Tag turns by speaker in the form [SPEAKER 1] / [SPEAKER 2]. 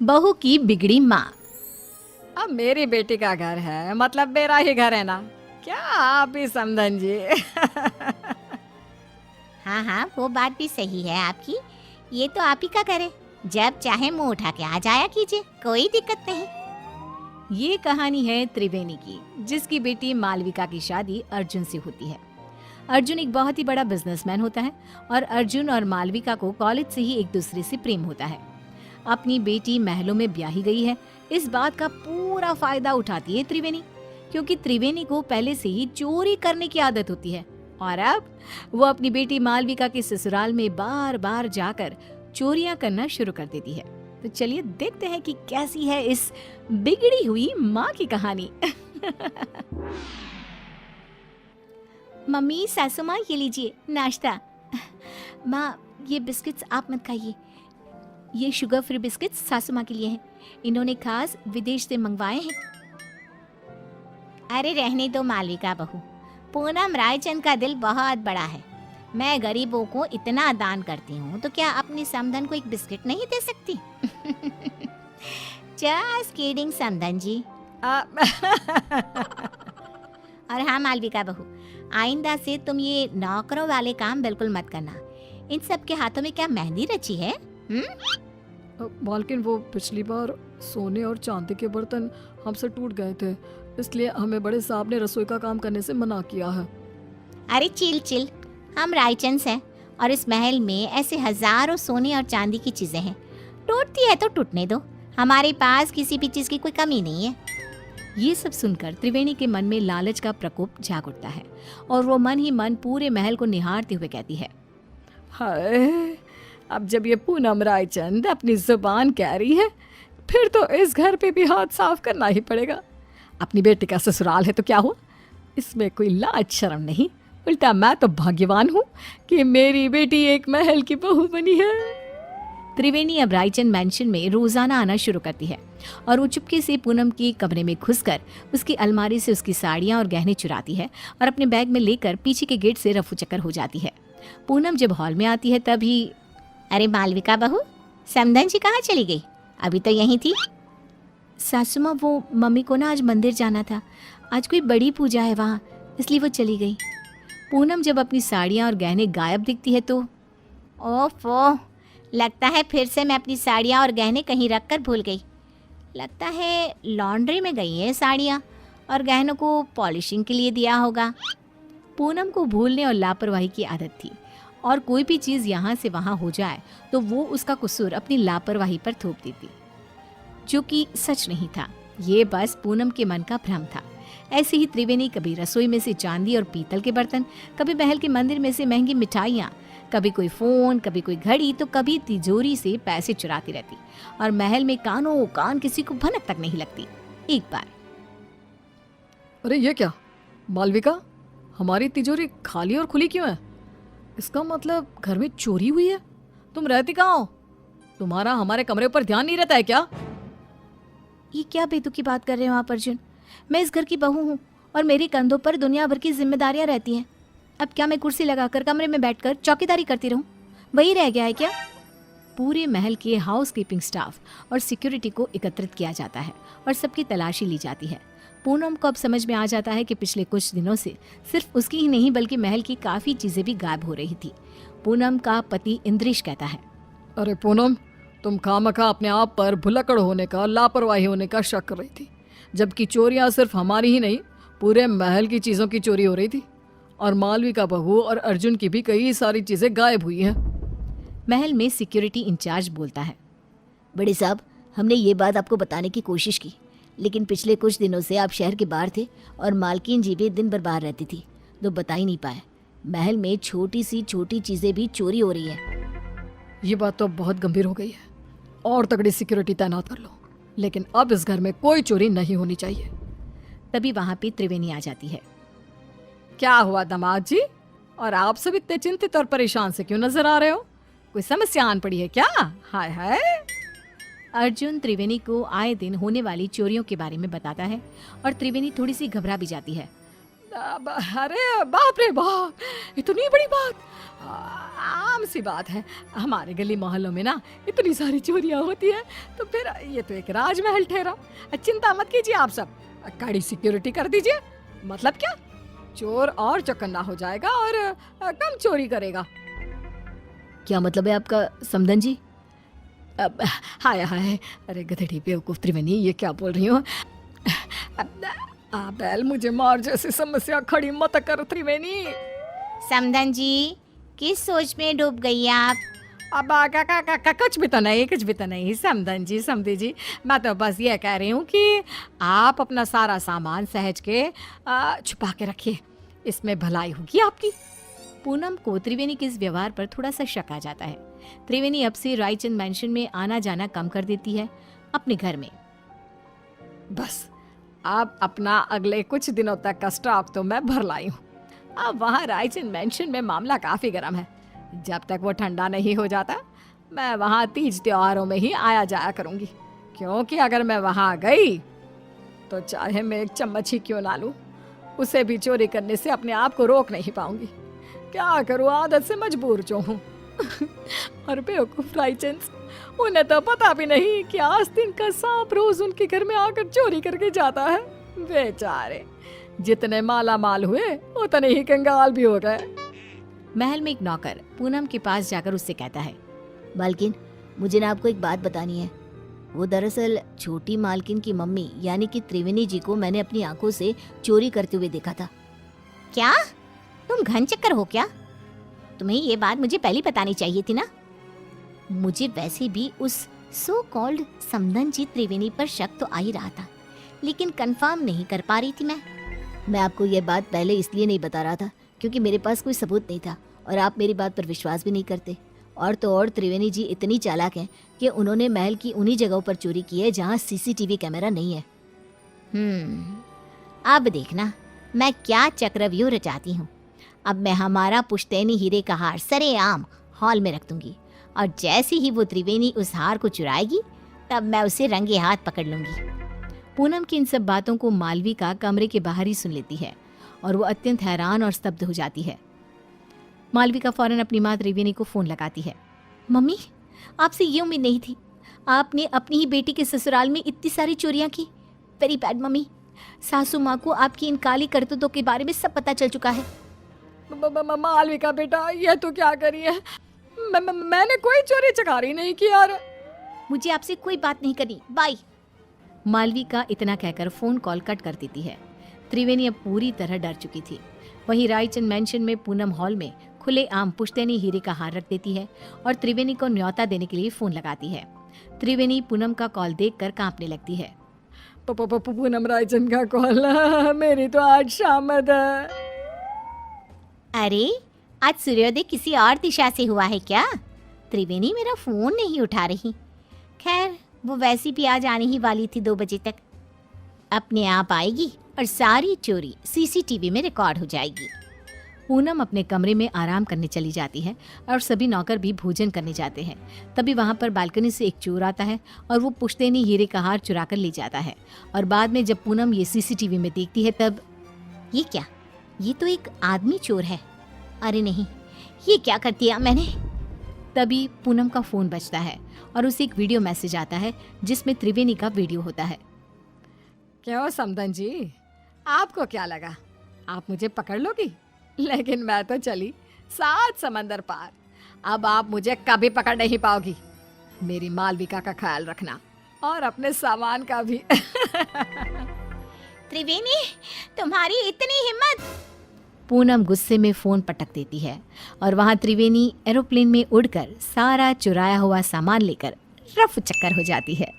[SPEAKER 1] बहू की बिगड़ी माँ।
[SPEAKER 2] अब मेरी बेटी का घर है, मतलब मेरा ही घर है ना। क्या आप ही समधन जी।
[SPEAKER 3] हाँ हाँ, वो बात भी सही है आपकी। ये तो आप ही का करे, जब चाहे मुंह उठा के आ जाया कीजिए, कोई दिक्कत नहीं।
[SPEAKER 1] ये कहानी है त्रिवेणी की, जिसकी बेटी मालविका की शादी अर्जुन से होती है। अर्जुन एक बहुत ही बड़ा बिजनेसमैन होता है और अर्जुन और मालविका को कॉलेज से ही एक दूसरे से प्रेम होता है। अपनी बेटी महलों में ब्याही गई है, इस बात का पूरा फायदा उठाती है त्रिवेणी, क्योंकि त्रिवेणी को पहले से ही चोरी करने की आदत होती है और अब वो अपनी बेटी मालविका के ससुराल में बार बार जाकर चोरियां करना शुरू कर देती है। तो चलिए देखते हैं कि कैसी है इस बिगड़ी हुई माँ की कहानी। मम्मी, सासू माँ, ये लीजिए नाश्ता। माँ, ये बिस्किट्स आप मत खाइए, ये शुगर फ्री बिस्किट्स सासू माँ के लिए हैं, इन्होंने खास विदेश से मंगवाए हैं।
[SPEAKER 3] अरे रहने दो मालविका बहू, पूनम रायचंद का दिल बहुत बड़ा है। मैं गरीबों को इतना दान करती हूँ तो क्या अपनी समधन को एक बिस्किट नहीं दे सकती? जस्ट किडिंग समधन जी। और हाँ मालविका बहू, आइंदा से तुम ये नौकरों वाले काम बिल्कुल मत करना। इन सब के हाथों में क्या मेहंदी रची है?
[SPEAKER 2] मालकिन, वो पिछली बार सोने और चांदी के बर्तन हमसे टूट गए थे, इसलिए हमें बड़े साहब ने रसोई का काम करने से मना किया है।
[SPEAKER 3] अरे चिल चिल, हम रायचंद हैं और इस महल में ऐसे हजारों सोने और चांदी की चीजें हैं। टूटती है तो टूटने दो, हमारे पास किसी भी चीज की कोई कमी नहीं है।
[SPEAKER 1] ये सब सुनकर त्रिवेणी के मन में लालच का प्रकोप जाग उठता है और वो मन ही मन पूरे महल को निहारते हुए कहती है,
[SPEAKER 2] हाय, अब जब ये पूनम रायचंद अपनी जुबान कह रही है, फिर तो इस घर पे भी हाथ साफ करना ही पड़ेगा। अपनी बेटी का ससुराल है तो क्या हुआ, इसमें कोई लाज शर्म नहीं। उल्टा मैं तो भाग्यवान हूँ कि मेरी बेटी एक महल की बहू बनी है।
[SPEAKER 1] त्रिवेणी अब रायचंद मैंशन में रोजाना आना शुरू करती है और वो चुपके से पूनम के कमरे में घुसकर उसकी अलमारी से उसकी साड़ियाँ और गहने चुराती है और अपने बैग में लेकर पीछे के गेट से रफू चक्कर हो जाती है। पूनम जब हॉल में आती है तभी,
[SPEAKER 3] अरे मालविका बहू, समधन जी कहाँ चली गई? अभी तो यहीं थी।
[SPEAKER 1] सासू माँ, वो मम्मी को ना आज मंदिर जाना था, आज कोई बड़ी पूजा है वहाँ, इसलिए वो चली गई। पूनम जब अपनी साड़ियाँ और गहने गायब दिखती है तो,
[SPEAKER 3] ओफो, लगता है फिर से मैं अपनी साड़ियाँ और गहने कहीं रख कर भूल गई। लगता है लॉन्ड्री में गई है साड़ियाँ और गहनों को पॉलिशिंग के लिए दिया होगा।
[SPEAKER 1] पूनम को भूलने और लापरवाही की आदत थी और कोई भी चीज़ यहाँ से वहाँ हो जाए तो वो उसका कसूर अपनी लापरवाही पर थोप देती, जो कि सच नहीं था। ये बस पूनम के मन का भ्रम था। ऐसे ही त्रिवेणी कभी रसोई में से चांदी और पीतल के बर्तन, कभी महल के मंदिर में से महंगी मिठाइयाँ, कभी कोई फोन, कभी कोई घड़ी, तो कभी तिजोरी से पैसे चुराती रहती और महल में कानों कान किसी को भनक तक नहीं लगती। एक बार,
[SPEAKER 2] अरे ये क्या मालविका, हमारी तिजोरी खाली और खुली क्यों है? इसका मतलब घर में चोरी हुई है। तुम रहती कहाँ हो? तुम्हारा हमारे कमरे पर ध्यान नहीं रहता है क्या?
[SPEAKER 1] ये क्या बेतुकी बात कर रहे हो आप अर्जुन? मैं इस घर की बहू हूँ और मेरे कंधों पर दुनिया भर की जिम्मेदारियां रहती हैं। अब क्या मैं कुर्सी लगाकर कमरे में बैठकर चौकीदारी करती रहूं? वही रह गया है क्या? पूरे महल के हाउस कीपिंग स्टाफ और सिक्योरिटी को एकत्रित किया जाता है और सबकी तलाशी ली जाती है। पूनम को अब समझ में आ जाता है कि पिछले कुछ दिनों से सिर्फ उसकी ही नहीं बल्कि महल की काफ़ी चीज़ें भी गायब हो रही थी। पूनम का पति इंद्रिश कहता है,
[SPEAKER 2] अरे पूनम, तुम खामखा अपने आप पर भुलक्कड़ होने का, लापरवाही होने का शक कर रही थी, जबकि चोरियां सिर्फ हमारी ही नहीं, पूरे महल की चीज़ों की चोरी हो रही थी और मालविका बहू और अर्जुन की भी कई सारी चीज़ें गायब हुई हैं।
[SPEAKER 1] महल में सिक्योरिटी इंचार्ज बोलता है,
[SPEAKER 4] बड़े साहब, हमने ये बात आपको बताने की कोशिश की, लेकिन पिछले कुछ दिनों से आप शहर के बाहर थे और मालकिन जी भी दिन भर बाहर रहती थी, तो बता ही नहीं पाए। महल में छोटी सी छोटी चीज़ें भी चोरी हो रही है।
[SPEAKER 2] ये बात तो बहुत गंभीर हो गई है और तगड़ी सिक्योरिटी तैनात कर लो, लेकिन अब इस घर में कोई चोरी नहीं होनी चाहिए।
[SPEAKER 1] तभी वहाँ पे त्रिवेणी आ जाती है।
[SPEAKER 2] क्या हुआ दामाद जी, और आप सब इतने चिंतित और परेशान से क्यों नजर आ रहे हो? कोई समस्या आन पड़ी है क्या? हाय हाय।
[SPEAKER 1] अर्जुन त्रिवेणी को आए दिन होने वाली चोरियों के बारे में बताता है और त्रिवेणी थोड़ी सी घबरा भी जाती है।
[SPEAKER 2] अरे बाप रे बाप, इतनी बड़ी बात! आम सी बात है, हमारे गली मोहल्लों में ना इतनी सारी चोरियां होती है, तो फिर ये तो एक राजमहल ठहरा। चिंता मत कीजिए आप सब, कड़ी सिक्योरिटी कर दीजिए। मतलब क्या, चोर और चौकन्ना हो जाएगा और कम चोरी करेगा।
[SPEAKER 4] क्या मतलब है आपका समधन जी?
[SPEAKER 2] अब हाय हाय, अरे गधेड़ी बेवकूफ त्रिवेणी, ये क्या बोल रही हो? बैल मुझे मार जैसी समस्या खड़ी मत कर त्रिवेणी।
[SPEAKER 3] समधन जी, किस सोच में डूब गई आप?
[SPEAKER 2] अब कुछ भी तो नहीं समधन जी, समधी जी, मैं तो बस ये कह रही हूँ कि आप अपना सारा सामान सहज के छुपा के रखिए, इसमें भलाई होगी आपकी।
[SPEAKER 1] पूनम को त्रिवेणी के इस व्यवहार पर थोड़ा सा शक आ जाता है। त्रिवेणी अब से रायचंद मैंशन में आना जाना कम कर देती है, अपने घर में।
[SPEAKER 2] बस अब अपना अगले कुछ दिनों तक का स्टॉक तो मैं भर लाई हूँ। अब वहाँ रायचंद मैंशन में मामला काफ़ी गर्म है। जब तक वो ठंडा नहीं हो जाता, मैं वहाँ तीज त्योहारों में ही आया जाया करूँगी, क्योंकि अगर मैं वहाँ गई तो चाहे मैं एक चम्मच ही क्यों ना लूँ, उसे भी चोरी करने से अपने आप को रोक नहीं पाऊंगी। क्या करूँ, आदत से मजबूर जो हूँ। और बेवकूफ रायचंद, उन्हें तो पता भी नहीं कि आस्तीन का सांप रोज उनके घर में आकर चोरी करके जाता है। बेचारे जितने माला माल हुए उतने ही कंगाल भी हो गए।
[SPEAKER 1] महल में एक नौकर पूनम के पास जाकर उससे कहता है,
[SPEAKER 4] मालकिन, मुझे ना आपको एक बात बतानी है। वो दरअसल छोटी मालकिन की मम्मी यानी कि त्रिवेणी जी को मैंने अपनी आंखों से चोरी करते हुए देखा था।
[SPEAKER 3] क्या तुम घन चक्कर हो क्या? तुम्हें ये बात मुझे पहले बतानी चाहिए थी ना। मुझे वैसे भी उस सो कॉल्ड समधन जी त्रिवेणी पर शक तो आ ही रहा था, लेकिन कंफर्म नहीं कर पा रही थी
[SPEAKER 4] मैं आपको ये बात पहले इसलिए नहीं बता रहा था क्योंकि मेरे पास कोई सबूत नहीं था और आप मेरी बात पर विश्वास भी नहीं करते। और तो और त्रिवेणी जी इतनी चालाक हैं कि उन्होंने महल की उन्हीं जगहों पर चोरी की है जहाँ सीसीटीवी कैमरा नहीं है।
[SPEAKER 3] अब देखना मैं क्या चक्रव्यूह रचाती हूँ। अब मैं हमारा पुश्तैनी हीरे का हार सरेआम हॉल में रख दूंगी, और जैसे ही वो त्रिवेणी उस हार को चुराएगी तब मैं उसे रंगे हाथ पकड़ लूंगी।
[SPEAKER 1] पूनम की इन सब बातों को मालविका कमरे के बाहर ही सुन लेती है और वो अत्यंत हैरान और स्तब्ध हो जाती है। मालविका फौरन अपनी माँ त्रिवेणी को फोन लगाती है।
[SPEAKER 3] मम्मी, आपसे ये उम्मीद नहीं थी, आपने अपनी ही बेटी के ससुराल में इतनी सारी चोरियां की। वेरी बैड मम्मी, सासू माँ को आपकी इन काली करतूतों के बारे में सब पता चल चुका है।
[SPEAKER 2] मालविका बेटा, ये तो क्या करी है? मैंने कोई चोरी चकारी नहीं की यार।
[SPEAKER 3] मुझे आपसे कोई बात नहीं करनी, बाय।
[SPEAKER 1] मालविका इतना कहकर फोन कॉल कट कर देती है। त्रिवेणी अब पूरी तरह डर चुकी थी। वहीं रायचंद मैंशन में पूनम हॉल में खुले आम पुश्तैनी हीरे का हार रख देती है और त्रिवेणी को न्योता देने के लिए फोन लगाती है। त्रिवेणी पूनम का कॉल देखकर कांपने लगती है।
[SPEAKER 2] पूनम, रायचंद का कॉल, मेरी तो आज शामद है।
[SPEAKER 3] अरे आज सूर्योदय किसी और दिशा से हुआ है क्या? त्रिवेणी मेरा फोन नहीं उठा रही। खैर, वो वैसी भी आज आने ही वाली थी 2 बजे तक। अपने आप आएगी और सारी चोरी सीसीटीवी में रिकॉर्ड हो जाएगी।
[SPEAKER 1] पूनम अपने कमरे में आराम करने चली जाती है और सभी नौकर भी भोजन करने जाते हैं। तभी वहां पर बालकनी से एक चोर आता है और वो पुश्तैनी हीरे का हार चुरा कर ले जाता है। और बाद में जब पूनम ये सीसीटीवी में देखती है तब,
[SPEAKER 3] ये क्या? ये तो एक आदमी चोर है। अरे नहीं, ये क्या कर दिया मैंने?
[SPEAKER 1] तभी पूनम का फोन बजता है और उसे एक वीडियो मैसेज आता है जिसमें त्रिवेणी का वीडियो होता है।
[SPEAKER 2] क्यों समधन जी, आपको क्या लगा आप मुझे पकड़ लोगी? लेकिन मैं तो चली 7 समंदर पार। अब आप मुझे कभी पकड़ नहीं पाओगी। मेरी मालविका का ख्याल रखना और अपने सामान का भी।
[SPEAKER 3] त्रिवेणी, तुम्हारी इतनी हिम्मत!
[SPEAKER 1] पूनम गुस्से में फोन पटक देती है और वहां त्रिवेणी एरोप्लेन में उड़कर सारा चुराया हुआ सामान लेकर रफ चक्कर हो जाती है।